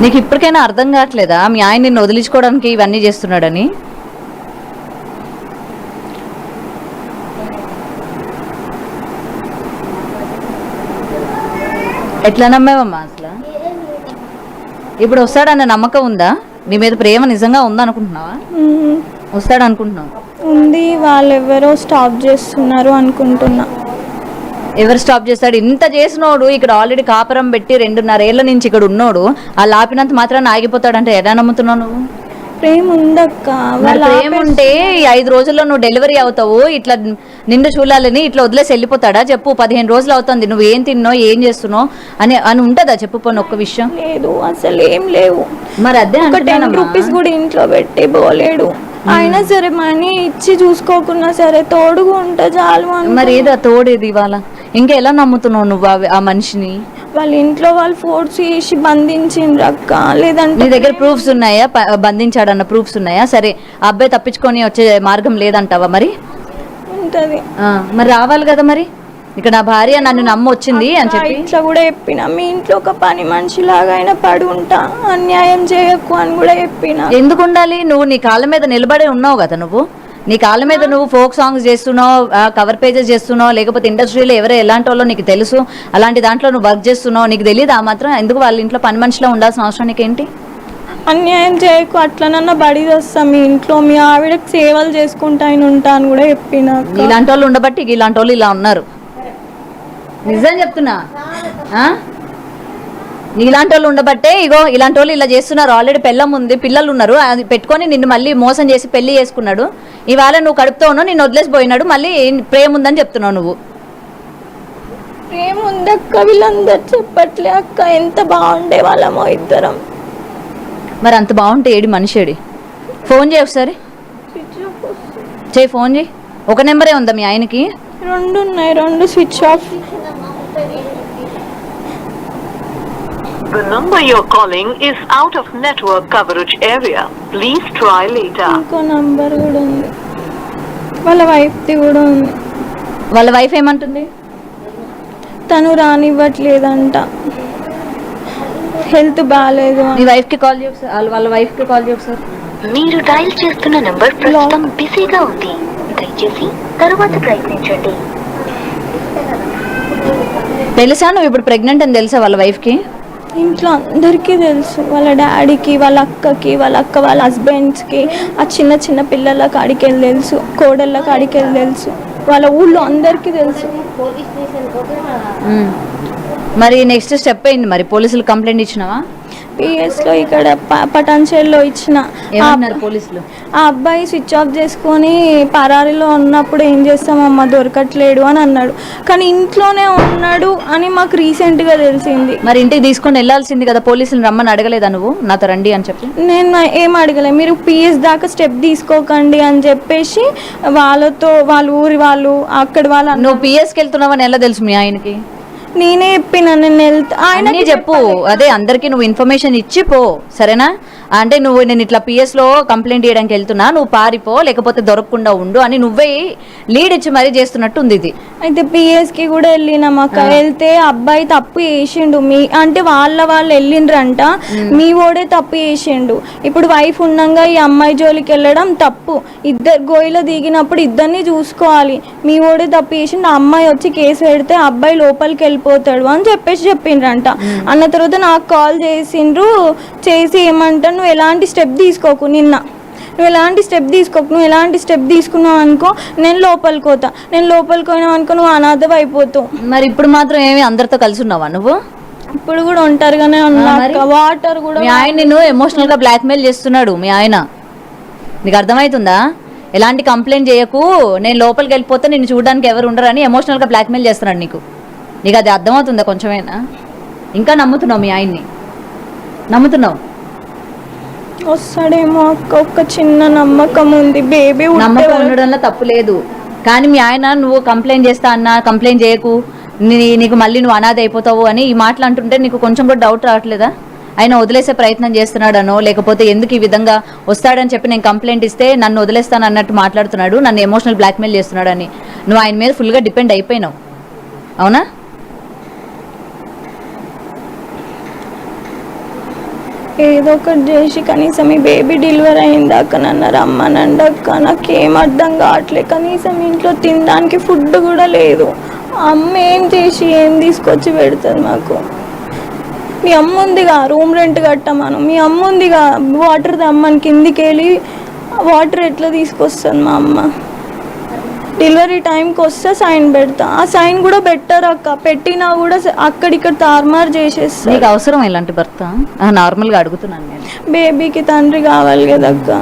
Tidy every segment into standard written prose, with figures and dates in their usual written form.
నీకు ఇప్పటికైనా అర్థం కావట్లేదా మీ ఆయన నిన్ను వదిలించుకోవడానికి ఇవన్నీ చేస్తున్నాడని? ఎట్లా నమ్మావమ్మా అసలు? ఇప్పుడు వస్తాడన్న నమ్మకం ఉందా? నీ మీద ప్రేమ నిజంగా ఉందనుకుంటున్నావా? వస్తాడు అనుకుంటున్నావు? ఉంది, వాళ్ళు ఎవరో స్టాప్ చేస్తున్నారు అనుకుంటున్నా. ఎవరు స్టాప్ చేస్తాడు? ఇంత చేసినోడు ఇక్కడ ఆల్రెడీ కాపురం పెట్టి 2.5 ఏళ్ల నుంచి ఇక్కడ ఉన్నోడు ఆ ఆపినంత మాత్రాన్ని ఆగిపోతాడంటే ఎలా నమ్ముతున్నావు నువ్వు? ప్రేమ ఉందక్క. ప్రేమ ఉంటే 5 రోజుల్లో నువ్వు డెలివరీ అవుతావు, ఇట్లా నిండు చూడాలని ఇట్లా వదిలేసి వెళ్ళిపోతాడా చెప్పు? 15 రోజులు అవుతుంది, నువ్వు ఏం తిన్నావు ఏం చేస్తున్నావు అని ఉంటుందా చెప్పు? పోనీ ఒక్క విషయం లేదు, అసలు ఏం లేవు. మరి అదే ఒక 10 రూపీస్ కూడా ఇంట్లో పెట్టి పోలేడు. అయినా సరే మనీ ఇచ్చి చూసుకోకున్నా సరే తోడుగా ఉంటా చాలు. మరి ఏదా తోడేది ఇవాళ? ఇంకా ఎలా నమ్ముతున్నావు నువ్వు ఆ మనిషిని? వాళ్ళ ఇంట్లో వాళ్ళు ఫోర్స్ చేసి బంధించిండ్రు అక్క. లేదంటే నీ దగ్గర ప్రూఫ్స్ ఉన్నాయా? బంధించాడన్న ప్రూఫ్స్ ఉన్నాయా? సరే ఆ అబ్బాయి తప్పించుకొని వచ్చే మార్గం లేదంటావా? మరి ఉంటది, మరి రావాలి కదా. మరి ఇక్కడ నా భార్య నన్ను నమ్మ వచ్చింది అని చెప్పి ఇట్లా కూడా చెప్పిన. మీ ఇంట్లో ఒక పని మనిషిలాగా అయినా పడి ఉంటా, అన్యాయం చేయకు అని కూడా చెప్పిన. ఎందుకు ఉండాలి? నువ్వు నీ కాళ్ళ మీద నిలబడే ఉన్నావు కదా. నువ్వు నీ కాళ్ళ మీద నువ్వు ఫోక్ సాంగ్స్ చేస్తున్నావు, కవర్ పేజెస్ చేస్తున్నావు, లేకపోతే ఇండస్ట్రీలో ఎవరో ఎలాంటి వాళ్ళో నీకు తెలుసు, అలాంటి దాంట్లో నువ్వు వర్క్ చేస్తున్నావు, నీకు తెలియదు ఆ మాత్రం? ఎందుకు వాళ్ళ ఇంట్లో పని మనిషిలో ఉండాల్సిన అవసరం నీకేంటి? అన్యాయం చేయకు, అట్లనన్నా బడి వస్తాం. మీ ఇంట్లో మీ ఆవిడకి సేవలు చేసుకుంటా ఆయన ఉంటా అని కూడా చెప్పిన. ఇలాంటి వాళ్ళు ఉండబట్టి ఇలాంటి వాళ్ళు ఇలా ఉన్నారు. నిజం చెప్తున్నా, ఇలాంటి వాళ్ళు ఉండబట్టే ఇగో ఇలాంటి వాళ్ళు ఇలా చేస్తున్నారు. ఆల్రెడీ పెళ్ళం ఉంది, పిల్లలు ఉన్నారు, అది పెట్టుకొని నిన్ను మళ్ళీ మోసం చేసి పెళ్లి చేసుకున్నాడు. ఇవాళ నువ్వు కడుపుతో ఉన్నావు, నిన్ను వదిలేసిపోయినాడు, మళ్ళీ ప్రేమ ఉందని చెప్తున్నావు నువ్వు. ప్రేమ ఉందక్క, వీళ్ళందరూ చెప్పట్లే అక్క. ఎంత బాగుండే వాళ్ళమో ఇద్దరం. మరి అంత బాగుంటే ఏడి మనిషి ఏడి? ఫోన్ చేయి ఒకసారి, చేయి, ఫోన్ చేయి. ఒక నెంబరే ఉందా మీ ఆయనకి? 2 ఉన్నాయి, 2 switch off. The number you're calling is out of network coverage area. Please try later. ఇంకో నంబర్ కూడా ఉంది, వాళ్ళ వైఫ్ది కూడా ఉంది. వాళ్ళ వైఫ్ ఏమంటుంది? తను రానివ్వట్లేదంట, హెల్త్ బాగాలేదు. నీ వైఫ్కి కాల్ చేయ ఒకసారి, వాళ్ళ వైఫ్కి కాల్ చేయ ఒకసారి. మీరు డయల్ చేస్తున్న నంబర్ ప్రస్తుతం బిజీగా ఉంది, దయచేసి తరువాత ప్రయత్నించండి. తెలుసా నువ్వు ఇప్పుడు ప్రెగ్నెంట్ అని తెలుసా వాళ్ళ వైఫ్కి? ఇంట్లో అందరికీ తెలుసు, వాళ్ళ డాడీకి, వాళ్ళ అక్కకి, వాళ్ళ అక్క వాళ్ళ హస్బెండ్స్కి, ఆ చిన్న చిన్న పిల్లల కాడికి వెళ్ళి తెలుసు, కోడళ్ళ కాడికి వెళ్ళి తెలుసు, వాళ్ళ ఊళ్ళో అందరికీ తెలుసు. మరి నెక్స్ట్ స్టెప్ అయింది, మరి పోలీసులు కంప్లైంట్ ఇచ్చినావా? పిఎస్లో ఇక్కడ పటాన్చేరులో ఇచ్చిన. ఏమన్నారు పోలీసులు? ఆ అబ్బాయి స్విచ్ ఆఫ్ చేసుకొని పరారీలో ఉన్నప్పుడు ఏం చేస్తామమ్మా దొరకట్లేడు అని అన్నాడు, కానీ ఇంట్లోనే ఉన్నాడు అని మాకు రీసెంట్గా తెలిసింది. మరి ఇంటికి తీసుకొని వెళ్ళాల్సింది కదా, పోలీసులు రమ్మని అడగలేదా నువ్వు నాతో రండి అని చెప్పి? నేను ఏం అడగలే, మీరు పిఎస్ దాకా స్టెప్ తీసుకోకండి అని చెప్పేసి వాళ్ళతో, వాళ్ళ ఊరి వాళ్ళు అక్కడ వాళ్ళు. నువ్వు పిఎస్కి వెళ్తున్నావని ఎలా తెలుసు మీ ఆయనకి? నేనే చెప్పిన, నేను వెళ్తా ఆయన చెప్పు. అదే అందరికి నువ్వు ఇన్ఫర్మేషన్ ఇచ్చి పో, సరేనా? అంటే నువ్వు నేను ఇట్లా పిఎస్లో కంప్లైంట్ చేయడానికి వెళ్తున్నా, నువ్వు పారిపో లేకపోతే దొరకకుండా ఉండు అని నువ్వే లీడ్ ఇచ్చి మరీ చేస్తున్నట్టు ఉంది ఇది. అయితే పిఎస్కి కూడా వెళ్ళినాం అక్క. వెళ్తే అబ్బాయి తప్పు చేసిండు, మీ అంటే వాళ్ళు వెళ్ళిండ్రంట, మీ ఓడే తప్పు చేసిండు. ఇప్పుడు వైఫ్ ఉండగా ఈ అమ్మాయి జోలికి వెళ్ళడం తప్పు. ఇద్దరు గోయిలో దిగినప్పుడు ఇద్దరిని చూసుకోవాలి. మీ ఓడే తప్పు చేసిండు, ఆ అమ్మాయి వచ్చి కేసు పెడితే అబ్బాయి లోపలికి వెళ్ళిపోతాడు అని చెప్పేసి చెప్పిండ్రంట. అన్న తర్వాత నాకు కాల్ చేసిండ్రు, చేసి ఏమంటా నువ్వు ఎలాంటి స్టెప్ తీసుకోకు, నువ్వు ఎలాంటి స్టెప్ తీసుకున్నావు అనుకో నేను లోపలికి పోతా, నేను లోపలికి పోయినావు అనుకో నువ్వు అనాథం అయిపోతావు. మరి ఇప్పుడు మాత్రం ఏమి అందరితో కలిసి ఉన్నావా నువ్వు? ఇప్పుడు కూడా ఒంటరిగానే ఉన్నా. వాటర్ కూడా మీ ఆయన నిన్ను ఎమోషనల్ గా బ్లాక్మెయిల్ చేస్తున్నాడు మీ ఆయన, నీకు అర్థమవుతుందా? ఎలాంటి కంప్లైంట్ చేయకు, నేను లోపలికి వెళ్ళిపోతే నిన్ను చూడడానికి ఎవరు ఉండరని ఎమోషనల్ గా బ్లాక్మెయిల్ చేస్తున్నాడు నీకు. నీకు అది అర్థమవుతుందా కొంచెమైనా? ఇంకా నమ్ముతున్నావు మీ ఆయన్ని? నమ్ముతున్నావు? వస్తాడేమో అక్క, ఒక చిన్న నమ్మకం ఉంది. బేబీ నమ్మకం ఉండడంలో తప్పు లేదు, కానీ మీ ఆయన నువ్వు కంప్లైంట్ చేస్తా అన్నా, కంప్లైంట్ చేయకు, నీకు మళ్ళీ నువ్వు అనాథ అయిపోతావు అని ఈ మాటలు అంటుంటే నీకు కొంచెం కూడా డౌట్ రావట్లేదా? ఆయన వదిలేసే ప్రయత్నం చేస్తున్నాడనో లేకపోతే ఎందుకు ఈ విధంగా వస్తాడని చెప్పి నేను కంప్లైంట్ ఇస్తే నన్ను వదిలేస్తాను అన్నట్టు మాట్లాడుతున్నాడు, నన్ను ఎమోషనల్ బ్లాక్మెయిల్ చేస్తున్నాడని నువ్వు ఆయన మీద ఫుల్గా డిపెండ్ అయిపోయినావు, అవునా? ఏదో ఒకటి చేసి కనీసం ఈ బేబీ డెలివరీ అయిందాక నన్ను రమ్మనండి అక్క, నాకేం అర్థం కావట్లేదు. కనీసం ఇంట్లో తినడానికి ఫుడ్ కూడా లేదు. అమ్మ ఏం చేసి ఏం తీసుకొచ్చి పెడుతుంది మాకు? మీ అమ్మ ఉందిగా, రూమ్ రెంట్ కట్టమను. మీ అమ్మ ఉందిగా, వాటర్ తెమ్మని కిందికి వెళ్ళి వాటర్ ఎట్లా తీసుకొస్తుంది మా అమ్మ? డెలివరీ టైంకి వస్తే సైన్ పెడతా, ఆ సైన్ కూడా బెటర్ అక్క, పెట్టినా కూడా అక్కడిక్కడ తారుమారు చేసేస్తా. నీకు అవసరం ఇలాంటి భర్త? నార్మల్గా అడుగుతున్నాను నేను. బేబీకి తండ్రి కావాలి కదా అక్క,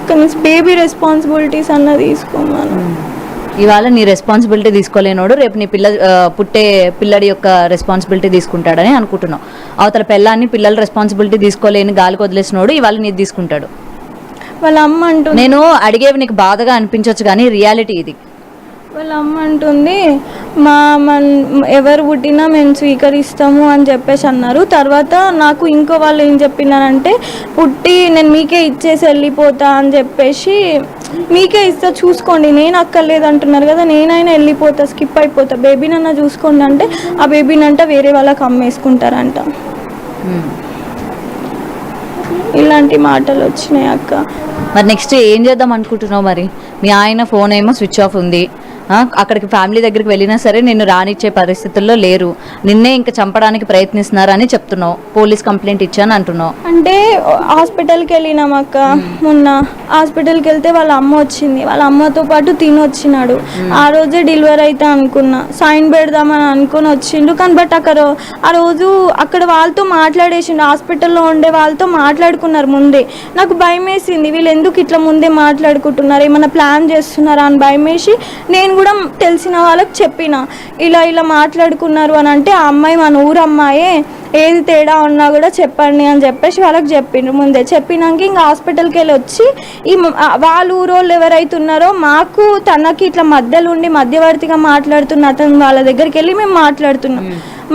కనీసం బేబీ రెస్పాన్సిబిలిటీస్ అన్న తీసుకోమను. ఇవాళ నీ రెస్పాన్సిబిలిటీ తీసుకోలేనోడు రేపు నీ పుట్టే పిల్లడి యొక్క రెస్పాన్సిబిలిటీ తీసుకుంటాడని అనుకుంటున్నావు. అవతల పిల్లాన్ని పిల్లల రెస్పాన్సిబిలిటీ తీసుకోలేని గాలికి వదిలేసినోడు ఇవాళ నీది తీసుకుంటాడు. వాళ్ళ అమ్మ అంటుంది, నేను అడిగేవి నీకు బాధగా అనిపించవచ్చు కానీ రియాలిటీ ఇది. వాళ్ళ అమ్మ అంటుంది ఎవరు పుట్టినా మేము స్వీకరిస్తాము అని చెప్పేసి అన్నారు. తర్వాత నాకు ఇంకో వాళ్ళు ఏం చెప్పినారంటే, పుట్టి నేను మీకే ఇచ్చేసి వెళ్ళిపోతా అని చెప్పేసి, మీకే ఇస్తా చూసుకోండి, నేను అక్కర్లేదు అంటున్నారు కదా, నేనైనా వెళ్ళిపోతా, స్కిప్ అయిపోతా, బేబీనన్నా చూసుకోండి అంటే ఆ బేబీనంట వేరే వాళ్ళకి అమ్మేసుకుంటారంట. ఇలాంటి మాటలు వచ్చినాయి అక్క. మరి నెక్స్ట్ ఏం చేద్దాం అనుకుంటున్నావు? మరి మీ ఆయన ఫోన్ ఏమో స్విచ్ ఆఫ్ ఉంది, అక్కడికి ఫ్యామిలీ దగ్గరికి వెళ్ళినా సరే నిన్ను రానిచ్చే పరిస్థితుల్లో లేరు, నిన్నే ఇంకా చంపడానికి ప్రయత్నిస్తున్నారని చెప్తున్నావు, పోలీస్ కంప్లైంట్ ఇచ్చాను అంటున్నావు. అంటే హాస్పిటల్కి వెళ్ళినాం అక్క, మొన్న హాస్పిటల్కి వెళ్తే వాళ్ళ అమ్మ వచ్చింది, వాళ్ళ అమ్మతో పాటు తిని వచ్చినాడు. ఆ రోజే డెలివరీ అయితే అనుకున్నా, సైన్ పెడదామని అనుకుని వచ్చిండు. కానీ బట్ ఆ రోజు అక్కడ వాళ్ళతో మాట్లాడేసిండు, హాస్పిటల్లో ఉండే వాళ్ళతో మాట్లాడుకున్నారు ముందే. నాకు భయం వేసింది, వీళ్ళు ఎందుకు ఇట్లా ముందే మాట్లాడుకుంటున్నారు, ఏమన్నా ప్లాన్ చేస్తున్నారా అని భయం వేసి నేను కూడా తెలిసిన వాళ్ళకి చెప్పిన, ఇలా మాట్లాడుకున్నారు అని. అంటే ఆ అమ్మాయి మన ఊరు అమ్మాయే, ఏది తేడా ఉన్నా కూడా చెప్పండి అని చెప్పేసి వాళ్ళకి చెప్పిండ్రు ముందే. చెప్పినాక ఇంకా హాస్పిటల్కి వెళ్ళి వచ్చి వాళ్ళ ఊరోళ్ళు ఎవరైతే ఉన్నారో మాకు తనకి ఇట్లా మధ్యలో ఉండి మధ్యవర్తిగా మాట్లాడుతున్న అతను వాళ్ళ దగ్గరికి వెళ్ళి మేము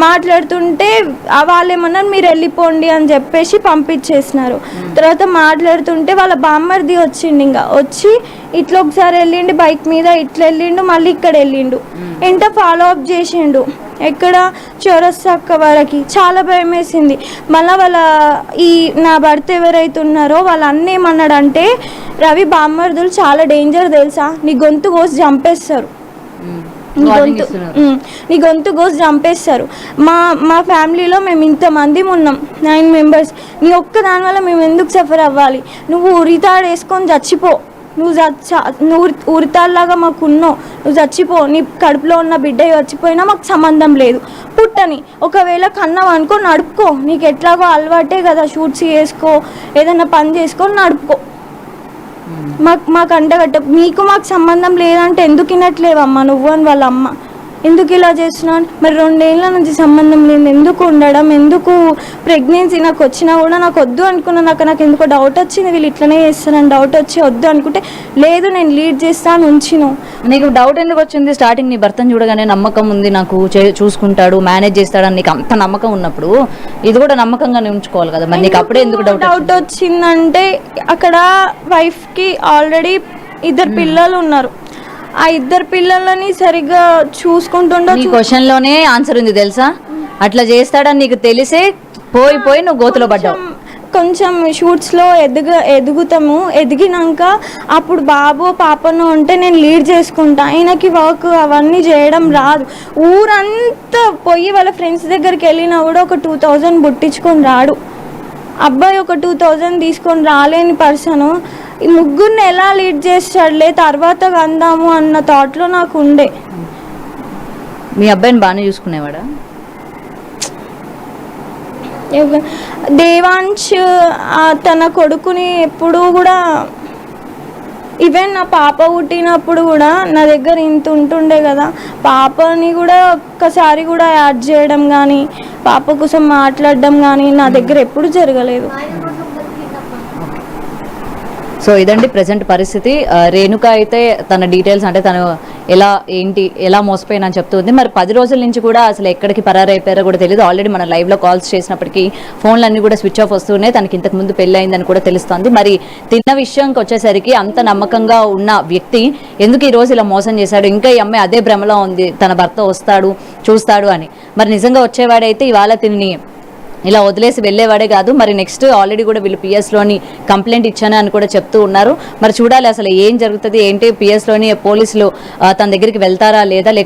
మాట్లాడుతుంటే వాళ్ళు ఏమన్నారు, మీరు వెళ్ళిపోండి అని చెప్పేసి పంపించేసినారు. తర్వాత మాట్లాడుతుంటే వాళ్ళ బామ్మర్ది వచ్చిండు, ఇంకా వచ్చి ఇట్లా ఒకసారి వెళ్ళిండు బైక్ మీద, ఇట్లా వెళ్ళిండు, మళ్ళీ ఇక్కడ వెళ్ళిండు, ఎంత ఫాలో అప్ చేసిండు, ఎక్కడ చౌరస్తా వరకు. చాలా భయం వేసింది. మళ్ళీ నా భర్త ఎవరైతే ఉన్నారో వాళ్ళ అన్న ఏమన్నాడంటే, రవి బామ్మర్దులు చాలా డేంజర్ తెలుసా, నీ గొంతు కోసి చంపేస్తారు, నీ గొంతు కోసి చంపేస్తారు. మా ఫ్యామిలీలో మేము ఇంతమంది ఉన్నాం, 9 members. నీ ఒక్క దాని వల్ల మేము ఎందుకు సఫర్ అవ్వాలి? నువ్వు ఉరితాడు వేసుకొని చచ్చిపో, నువ్వు ఉరితాల్లాగా మాకు ఉన్నావు, నువ్వు చచ్చిపో, నీ కడుపులో ఉన్న బిడ్డ చచ్చిపోయినా మాకు సంబంధం లేదు, పుట్టని. ఒకవేళ కన్నావు అనుకో నడుపుకో, నీకు ఎట్లాగో అలవాటే కదా, షూట్స్ చేసుకో, ఏదైనా పని చేసుకొని నడుపుకో, మాకు అంటగట్ట, మాకు సంబంధం లేదంటే ఎందుకు వినట్లేవమ్మా నువ్వు అని వాళ్ళ అమ్మ. ఎందుకు ఇలా చేస్తున్నాను? మరి 2 ఏళ్ళ నుంచి సంబంధం లేదు, ఎందుకు ఉండడం, ఎందుకు ప్రెగ్నెన్సీ నాకు వచ్చినా కూడా నాకు వద్దు అనుకున్నా. నాకు ఎందుకో డౌట్ వచ్చింది, వీళ్ళు ఇట్లనే చేస్తానని డౌట్ వచ్చి వద్దు అనుకుంటే, లేదు నేను లీడ్ చేస్తాను ఉంచిను. నీకు డౌట్ ఎందుకు వచ్చింది? స్టార్టింగ్ నీ భర్తను చూడగానే నమ్మకం ఉంది, నాకు చూసుకుంటాడు, మేనేజ్ చేస్తాడని నీకు అంత నమ్మకం ఉన్నప్పుడు ఇది కూడా నమ్మకంగానే ఉంచుకోవాలి కదా. మరి నీకు అప్పుడే ఎందుకు డౌట్ వచ్చిందంటే, అక్కడ వైఫ్కి ఆల్రెడీ 2 పిల్లలు ఉన్నారు, ఆ 2 పిల్లలని సరిగ్గా చూసుకుంటుండో. ఈ క్వశ్చన్ లోనే ఆన్సర్ ఉంది తెలుసా, అట్లా చేస్తాడని నీకు తెలిసే పోయి నువ్వు గోతులో పడ్డావు. కొంచెం షూట్స్లో ఎదుగుతాము, ఎదిగినాక అప్పుడు బాబు పాపను ఉంటే నేను లీడ్ చేసుకుంటా, ఆయనకి వర్క్ అవన్నీ చేయడం రాదు. ఊరంతా పోయి వాళ్ళ ఫ్రెండ్స్ దగ్గరికి వెళ్ళినా కూడా ఒక 2000 బుట్టించుకొని రాడు. అబ్బాయి ఒక 2000 తీసుకొని రాలేని పర్సను ఈ 3 ఎలా లీడ్ చేస్తాడులే, తర్వాత అందాము అన్న థాట్లో నాకు ఉండే. మీ అబ్బాయిని బాగానే చూసుకునేవాడా? దేవాంశ్ తన కొడుకుని ఎప్పుడు కూడా, ఈవెన్ నా పాప పుట్టినప్పుడు కూడా నా దగ్గర ఇంత ఉంటుండే కదా, పాపని కూడా ఒక్కసారి కూడా యాడ్ చేయడం కానీ, పాప కోసం మాట్లాడడం కానీ నా దగ్గర ఎప్పుడు జరగలేదు. సో ఇదండి ప్రజెంట్ పరిస్థితి. రేణుక అయితే తన డీటెయిల్స్, అంటే తను ఎలా మోసపోయినా అని చెప్తుంది. మరి 10 రోజుల నుంచి కూడా అసలు ఎక్కడికి పరారైపోయారో కూడా తెలియదు. ఆల్రెడీ మన లైవ్లో కాల్స్ చేసినప్పటికీ ఫోన్లన్నీ కూడా స్విచ్ ఆఫ్ వస్తున్నాయి. తనకి ఇంతకు ముందు పెళ్ళి అయిందని కూడా తెలుస్తుంది. మరి తిన్న విషయంకి వచ్చేసరికి అంత నమ్మకంగా ఉన్న వ్యక్తి ఎందుకు ఈ రోజు ఇలా మోసం చేశాడు? ఇంకా ఈ అమ్మాయి అదే భ్రమలో ఉంది, తన భర్త వస్తాడు చూస్తాడు అని. మరి నిజంగా వచ్చేవాడైతే ఇవాళ తిని ఇలా వదిలేసి వెళ్ళేవాడే కాదు. మరి నెక్స్ట్ ఆల్రెడీ కూడా వీళ్ళు పిఎస్లోని కంప్లైంట్ ఇచ్చాను అని కూడా చెప్తూ ఉన్నారు. మరి చూడాలి అసలు ఏం జరుగుతుంది ఏంటి, పిఎస్లోని పోలీసులు తన దగ్గరికి వెళ్తారా లేదా, లేకపోతే